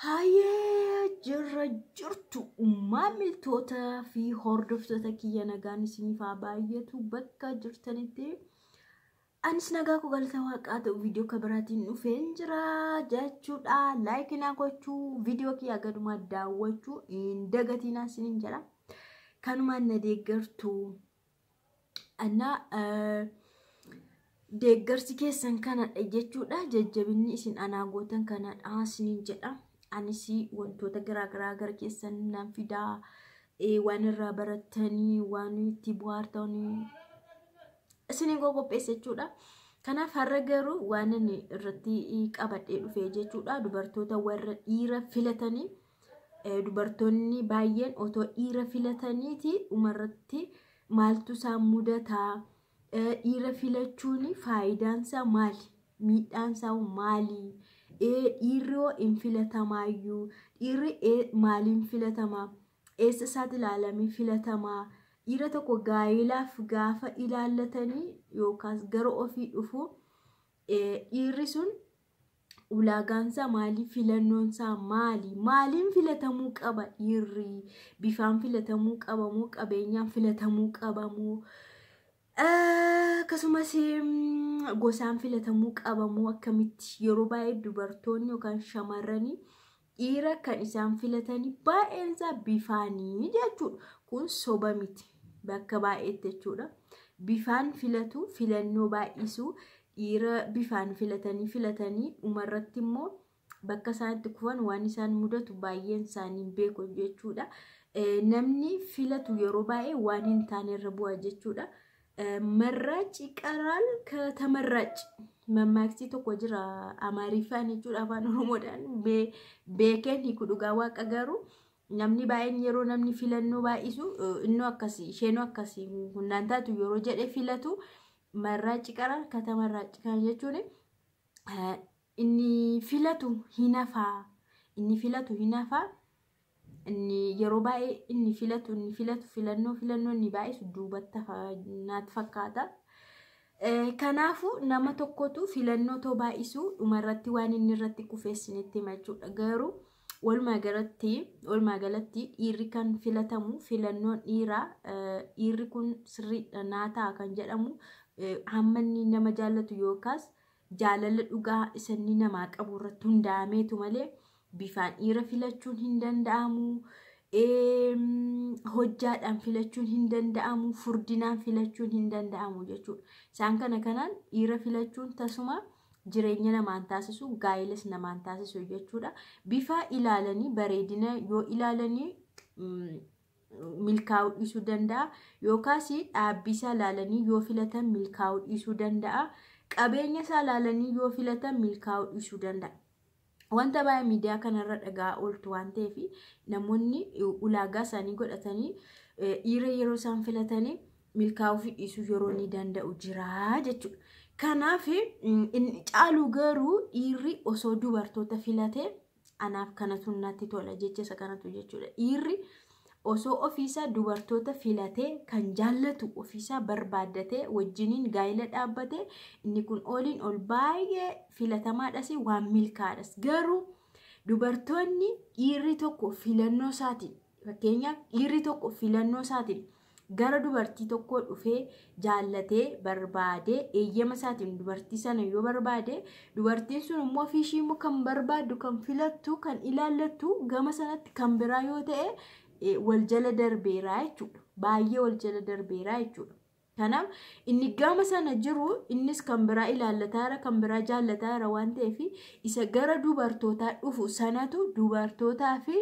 Hayyee jirtu maamiltoota fi hordoftoota kiyya nagaan isiniif haa baay'atu bakka jirtanitti anis nagaa ku galata waaqaa ta'u viidiyoo kabiraatiin dhufeen jira jechuudha. Laayik naa gochuu viidiyoo kiyya gadumaa daawwachuu hin dagatinaa isiniin jedha. Kanumaan na deeggartu anna deeggarsi keessan kanadha jechuudha. Jajjabinni isin anaa gootan kanadha isiniin jedha. Anisi wantoota garaa gara keessan nan fidaa waan irraa baratanii waan itti bu'aartanii isiniin qopheessa jechuudha. Kanaaf har'a garuu waan inni irratti qabadhee dhufee jechuudha. Dubartoota warra dhiira filatanii dubartoonni baay'een otoo dhiira filataniiti umarratti maaltu isaan mudataa, dhiira filachuun faayidaan isaa maali, miidhaan isaa maali? Dhiirri hin filatamaayyuu, dhiirri maaliin filatamaa, eessa isaatti ilaalamee filatamaa? Dhiira tokko gaa'ilaaf gaafa ilaallatanii yookaas gara ofii dhufu dhiirri sun ulaagaan isaa maali, filannoon isaa maali, maaliin filatamuu qaba? Dhiirri bifaan filatamuu qaba moo qabeenyaan filatamuu qaba moo akkasumas gosaan filatamuu qaba moo akkamitti? Yeroo baay'ee dubartoonni yookaan shamarranii dhiira kan isaan filatanii baay'een isaa bifaanii jechuudha. Kun soba miti bakka baay'eetti jechuudha. Bifaan filatu filannoo baay'isuu dhiira bifaan filatanii umarratti immoo bakka isaanitti kufan waan isaan mudatu baay'een isaanii beeku jechuudha. Namni filatu yeroo baay'ee waan hin taane irra bu'a jechuudha. መራጭ ይቀራል ከተመራጭ መማክሲ tokko jira amaariffaan jechuudha afaan oromoodhaan beekeen hiiku dhugaa waaqa garuu namni baay'een yeroo namni filannoo baay'isu innoo akkasii isheenoo akkasii hundaan taatu yeroo jedhe filatu marraac ይቀራል ከተመራጭ kan jechuun inni filatu hinafaa inni yeroo baay'ee inni filatu filannoo inni baay'isu duubatti naatti fakkaata. Kanaafu nama tokkotu filannoo too baay'isu dhumarratti waan inni irratti kufeessinitti himachuudha. Garuu walumaa galatti dhiirri kan filatamu filannoon dhiirri kun sirriidha naa ta'a kan jedhamu hamma inni nama jaallatu yookaas jaalala dhugaa isanni namaa qabu irratti hundaa'ameetu malee bifaan dhiira filachuun hin danda'amu, hojjaadhaan filachuun hin danda'amu, furdinaan filachuun hin danda'amu jechuudha. Isaan kanaan dhiira filachuun tasuma jireenya namaan taasisu, gaa'ilas namaan taasisu jechuudha. Bifa ilaalanii bareedina yoo ilaalanii milkaa'uu dhiisuu danda'a yookaas dhaabbisaa ilaalanii yoo filatan milkaa'uu dhiisuu danda'a. Qabeenya isaa ilaalanii yoo filatan milkaa'uu dhiisuu danda'a. Wanta baay'ee miidiyaa kanarra dhagaa ooltu waan ta'eef namoonni ulaagaa isaanii godhatanii dhiira yeroo isaan filatanii milkaa'uu fi dhiisuu yeroo ni danda'u jira jechuudha. Kanaaf inni caalu garuu dhiirri osoo dubartoota filatee anaaf kanatu natti tola jecha isa kanatu jechuudha. Dhiirri osoo ofiisaa dubartoota filatee kan jaallatu ofiisaa barbaaddatee wajjiniin gaa'ila dhaabbatee inni kun oliin ol baay'ee filatamaadhas waan milkaadhas. Garuu dubartoonni dhiirri tokko filannoo isaatiin fakkeenyaaf dhiirri tokko filannoo isaatiin gara dubartii tokko dhufee jaallatee barbaadee eeyyama isaatiin dubartii sana yoo barbaade dubartiin sun immoo ofiishii immoo kan barbaaddu kan filattu kan ilaallattu gama sanatti kan biraa yoo ta'e wal jala darbeeraa jechuudha. Baay'ee wal jala darbeeraa jechuudha. Kanaaf inni gama sana jiru innis kan biraa ilaallataara kan biraa jaallataara waan ta'eef isa gara dubartootaa dhufu sanatu dubartootaa fi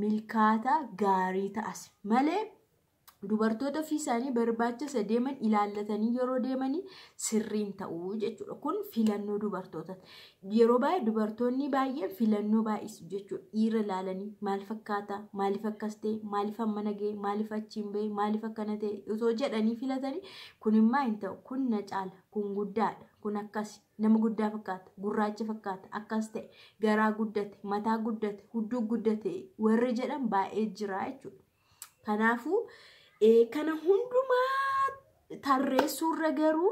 milkaata gaarii ta'as malee dubartoota ofii isaanii barbaachisa deeman ilaallatanii yeroo deemanii sirriin ta'uu jechuudha. Kun filannoo dubartootaati. Yeroo baay'ee dubartoonni baay'een filannoo baay'isu jechuudha. Dhiira ilaalanii maal fakkaata, maaliif akkas ta'e, maaliif amma nagee, maaliif achiin bahe, maaliif akkana ta'e osoo jedhanii filatanii kun immoo hin ta'u, kun na caala, kun guddaadha, kun akkas nama guddaa fakkaata, gurraacha fakkaata, akkas ta'e, garaa guddate, mataa guddate, hudduu guddate warri jedhan baay'ee jira jechuudha. Kanaafuu kana hundumaa tarreessuurra garuu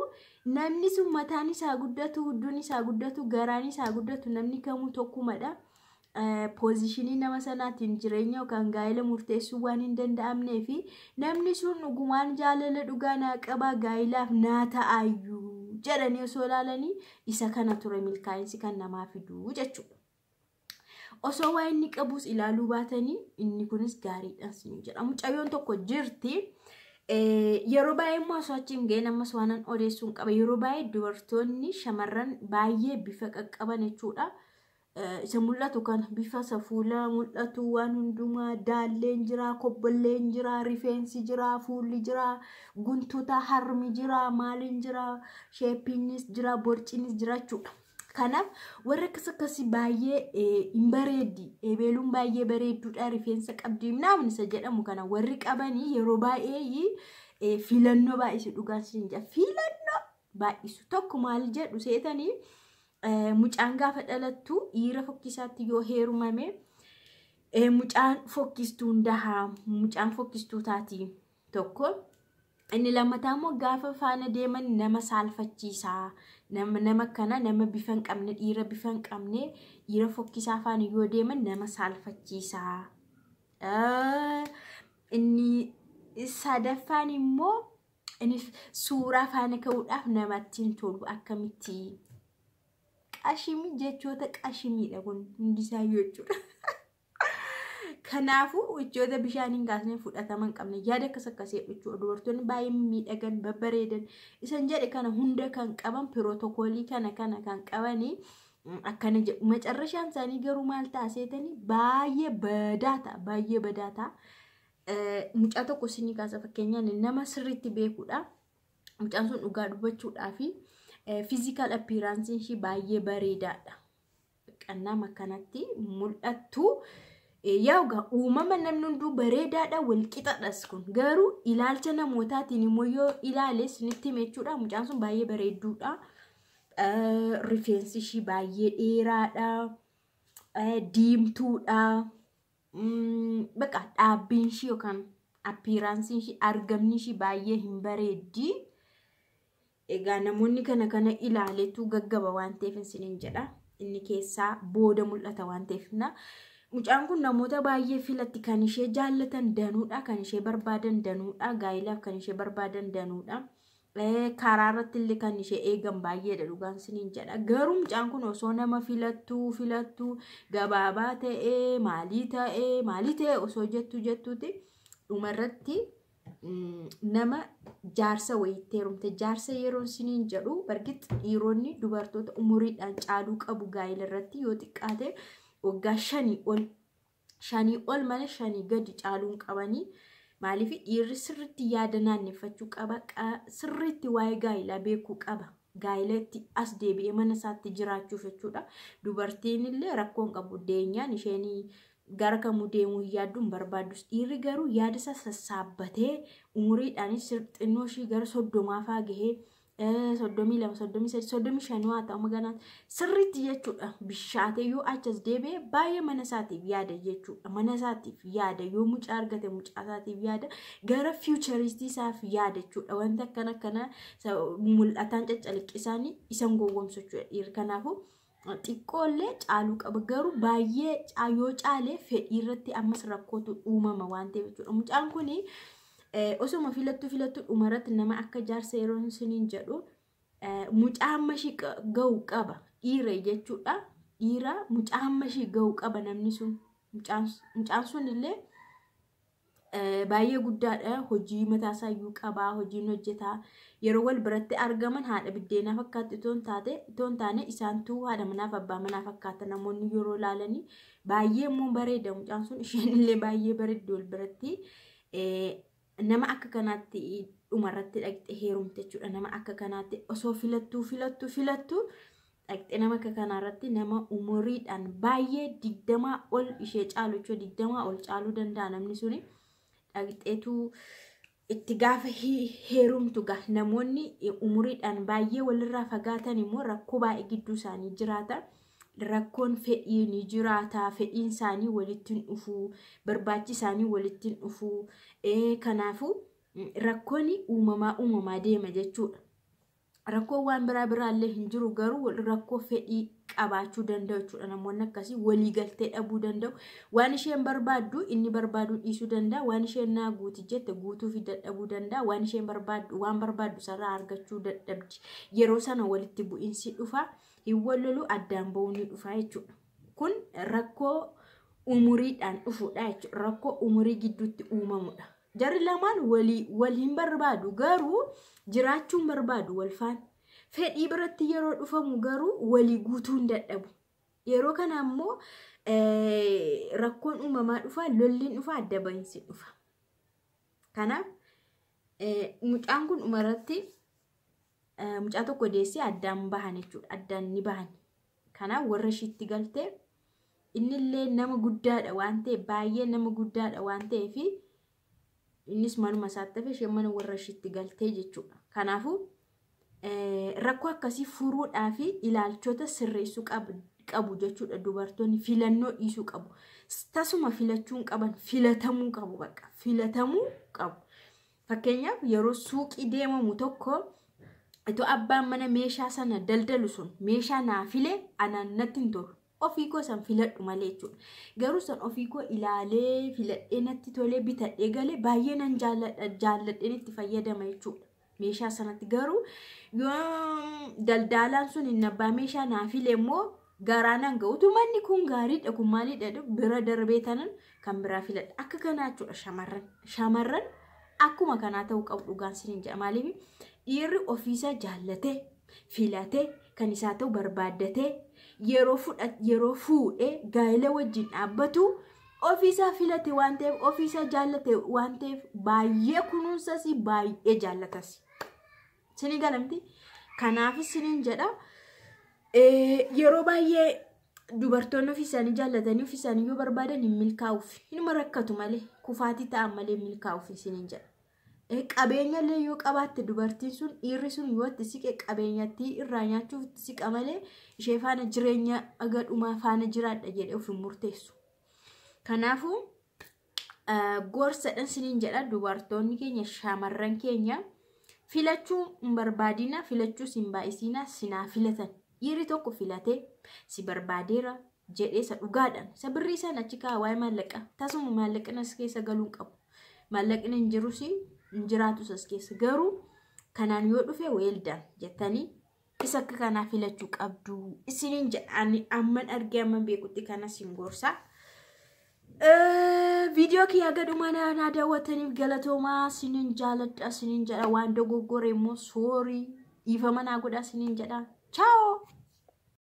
namni sun mataan isaa guddatu, hudduun isaa guddatu, garaan isaa guddatu namni kamuu tokkumadha. poozishinii nama sanaatiin jireenya yookaan gaa'ela murteessuu waan hin danda'amnee fi namni sun dhugumaan jaalala dhugaa naa qaba gaa'ilaaf naa ta'ayyuu jedhanii osoo ilaalanii isa kana ture milkaa'insi kan namaa fiduu jechuudha. Osoo waa inni qabus ilaaluu baatanii inni kunis gaariidhaan siin jedha. Mucayyoon tokko jirti. Yeroo baay'ee immoo osoo achiin ga'een ammas waanan odeessuun qaba. Yeroo baay'ee dubartoonni shamarran baay'ee bifa qaqqaban jechuudha. Isa mul'atu kana bifa safuula mul'atu waan hundumaa daalleen jira, kobbolleen jira, rifeensi jira, fuulli jira, guntuuta harmi jira, maaliin jira, sheeppiinis jira, borciinis jira jechuudha. Kanaaf warra akkasii baay'ee hin bareeddi. Ebeeluun baay'ee bareedduudha rifeensa qabdi namni isa jedhamu kana warri qabanii yeroo baay'ee filannoo baay'isu dhugaan siin jira. Filannoo baay'isu tokko maal jedhu seetanii mucaan gaafa dhalattu dhiira fokkisaatti yoo heerumame mucaan fokkistuu ndahaa mucaan fokkistuu taati tokko. Inni lammataa immoo gaafa faana deeman nama saalfachiisaa. Nama kana nama bifa hin qabne dhiira bifa hin qabne dhiira fokkisaa faana yoo deeman nama saalfachiisaa. Inni sadaffaan immoo inni suuraa faana ka'uudhaaf namatti hin tolu akkamitti. Qashimii jechoota qashimiidha kun hundisaa jechuudha. Kanaafuu jechoota bishaan hin gaasne fudhatama hin qabne yaada akkasii jechuudha. Dubartoonni baay'ee miidhagan babbareedan isan jedhe kana hunda kan qaban pirootokoolii kana kan qabanii akkana jedhu. Macarrashaan isaanii garuu maal taaseetanii baay'ee badaata. Mucaa tokko isinii kaasa fakkeenyaan nama sirriitti beekuudha. Mucaan sun dhugaa dubbachuudhaa fi physical appearance ishii baay'ee bareedaadha. Qannama kanatti mul'attu. Yaa uumama namni hunduu bareedaadha wal qixadhas kun garuu ilaalcha namootaatiin immoo yoo ilaales nitti meechuudha. Mucaan sun baay'ee bareedduudha. Rifeensi ishii baay'ee dheeraadha. Diimtuudha. Bakka dhaabbiin ishii yookaan appearance ishii argamni ishii baay'ee hin bareeddi. Egaa namoonni kana ilaaleetu gaggaba waan ta'eef isiniin jedha. Inni keessaa booda mul'ata waan ta'eefna. Mucaan kun namoota baay'ee filatti kan ishee jaallatan danuudha, kan ishee barbaadan danuudha, gaa'ilaaf kan ishee barbaadan danuudha. Karaa irratti illee kan ishee eegan baay'eedha dhugaan isiniin jedha. Garuu mucaan kun osoo nama filattu gabaabaa ta'ee maalii ta'ee osoo jettuuti dhumarratti nama jaarsa wayiitti heerumte. Jaarsa yeroo isiniin jedhu bargit dhiironni dubartoota umuriidhaan caaluu qabu gaa'ila irratti yoo xiqqaate waggaa 5 ol malee 5 gadi caaluun qabanii maaliif dhiirri sirriitti yaada naanneffachuu qaba. Sirriitti waa'ee gaa'ilaa beekuu qaba. Gaa'ilatti as deebi'ee mana isaatti jiraachuuf jechuudha. Dubartiin illee rakkoon qabu deenyaan isheen gara kamuu deemuu yaadduun barbaadus. Dhiirri garuu yaada isaa sassaabbatee umuriidhaanis xinnoo ishii gara 30 faa gahee 32 waa ta'u maganaan sirriitti jechuudha. Bishaatee yoo achas deebi'ee baay'ee mana isaatiif yaada jechuudha. Mana isaatiif yaada yoo mucaa argate mucaa isaatiif yaada gara fuucharistii isaaf yaada jechuudha. Wanta akkana mul'ataan caccaliqqisaanii isan gowwomsu jechuudha. Dhiirri kanaafuu xiqqoollee caaluu qaba. Garuu baay'ee yoo caalee fedhii irratti ammas rakkootu uumama waan ta'eef jechuudha. Mucaan kuni osuma filattu dhumarratti nama akka jaarsa yeroo isiniin jedhu mucaa hammashi ga'u qaba. Dhiira jechuudha. Dhiira mucaa hammashi ga'u qaba namni sun. Mucaan sun illee baay'ee guddaadha. Hojii mataasaa iyyuu qaba. Hojiin hojjetaa. Yeroo wal biratti argaman haadha biddeenaa fakkaatti toon taane isaantuu haadha manaaf abbaa manaa fakkaata namoonni yeroo ilaalanii baay'ee immoo bareeda. Mucaan sun isheen illee baay'ee bareeddi wal biratti. Nama akka kanaatti dhumarratti dhaqxee heerumte jechuudha. Nama akka kanaatti osoo filattu dhaqxee nama akka kanaarratti nama umuriidhaan baay'ee 20 ol ishee caalu jechuudha. 20 ol caaluu danda'a namni suni. Dhaqxeetu itti gaafa heerumtu namoonni umuriidhaan baay'ee walirraa fagaatan immoo rakkoo baay'ee gidduu isaanii jiraata. Rakkoon fedhii ni jiraata. Fedhiin isaanii walitti hin dhufu. Barbaachi isaanii walitti hin dhufu. Kanaafuu rakkoon uumamaa deema jechuudha. rakkoo waan biraallee hin jiru garuu rakkoo fedhii qabaachuu danda'u jechuudha. Namoonni akkasii walii galtee dhabuu danda'u. Waan isheen barbaaddu inni barbaaduu dhiisuu danda'a. Waan isheen naa guuti jette guutuu fi dadhabuu danda'a. Waan isheen barbaaddu waan barbaaddu sarraa argachuu dadhabdi. Yeroo sana walitti bu'iinsi dhufa hin wallolu addaan ba'uu ni dhufa jechuudha. Kun rakkoo umuriidhaan dhufuudha jechuudha. Rakkoo umurii gidduutti uumamudha. Jarri lamaan wal hin barbaadu garuu jiraachuun barbaadu walfaan. Fedhii biratti yeroo dhufamu garuu walii guutuu hin dadhabu. Yeroo kana ammoo rakkoon uumamaa dhufa, lolliin dhufa, adda bahinsi dhufa. Kanaaf mucaan kun dhumarratti mucaa tokko deessee addaan bahan jechuudha. Addaan ni bahan. Kanaaf warra ishiitti galtee innillee nama guddaadha waan ta'eef, baay'ee nama guddaadha waan ta'eef innis manuma isaatti fi isheen mana warra ishiitti galtee jechuudha. Kanaafuu rakkoo akkasii furuudhaa fi ilaalchota sirreessuu qabu jechuudha. Dubartoonni filannoo dhiisuu qabu. Tasuma filachuun qaban filatamuu qabu bakka. Filatamuu qabu. Fakkeenyaaf yeroo suuqii deemamu tokko itoo abbaan mana meeshaa sana daldalu sun meeshaa naa filee anaan natti hin tolu. Ofii koo san filadhu malee jechuudha. Garuu san ofii koo ilaalee filadhee natti tolee bitadhee galee baay'ee nan jaalladheen itti fayyadama jechuudha. Meeshaa sanatti garuu yoo daldalaan sun hin abbaa meeshaa naa filee immoo garaan ga'utu manni kun gaariidha kun maalidha bira darbee tanan kan biraa filadha. Akka kanaa jechuudha shamarran. Shamarran akkuma kanaa ta'uu qabu dhugaan siniin jedha. Maaliif dhiirri ofiisaa jaallatee filatee kan isaa ta'u barbaaddatee yeroo fuudhee gaa'ela wajjin dhaabbatu ofiisaa filate waan ta'eef ofiisaa jaallate waan ta'eef baay'ee kunuunsas baay'ee jaallatas. Sini galamti. Kanaafis siniin jedha yeroo baay'ee dubartoonni ofiisaanii jaallatanii ofiisaanii yoo barbaadan hin milkaa'uuf hinuma rakkatu malee kufaatii ta'an malee milkaa'uuf siniin jedha. Qabeenya illee yoo qabaatte dubartiin sun dhiirri sun yoo itti siqe qabeenyatti irraa nyaachuuf itti siqa malee ishee faana jireenya agadhumaa faana jiraadha jedhee of hin murteessu. Kanaafuu gorsadhan siniin jedha dubartoonni keenya shamarran keenya filachuu hin barbaadina filachuus hin baay'isina sinaa filatan. Dhiirri tokko filatee si barbaadeera jedhee isa dhugaadhaan isa birrii sana achi kaawwaa maallaqa tasuma maallaqnas keessa galuun qabu. Maallaqni hin jirus injiraatu sas keessa garuu kanaan yoo dhufe weeldaan jettanii isa akka kanaa filachuu qabdu isiniin jedhani amman argee amman beekutti kanas hin gorsa. Video kiyya gadhuma na daawwataniif galatoomaa siniin jaaladha siniin jedha waan dogoggore immoo sorry dhiifama naa godha siniin jedha. Ciao.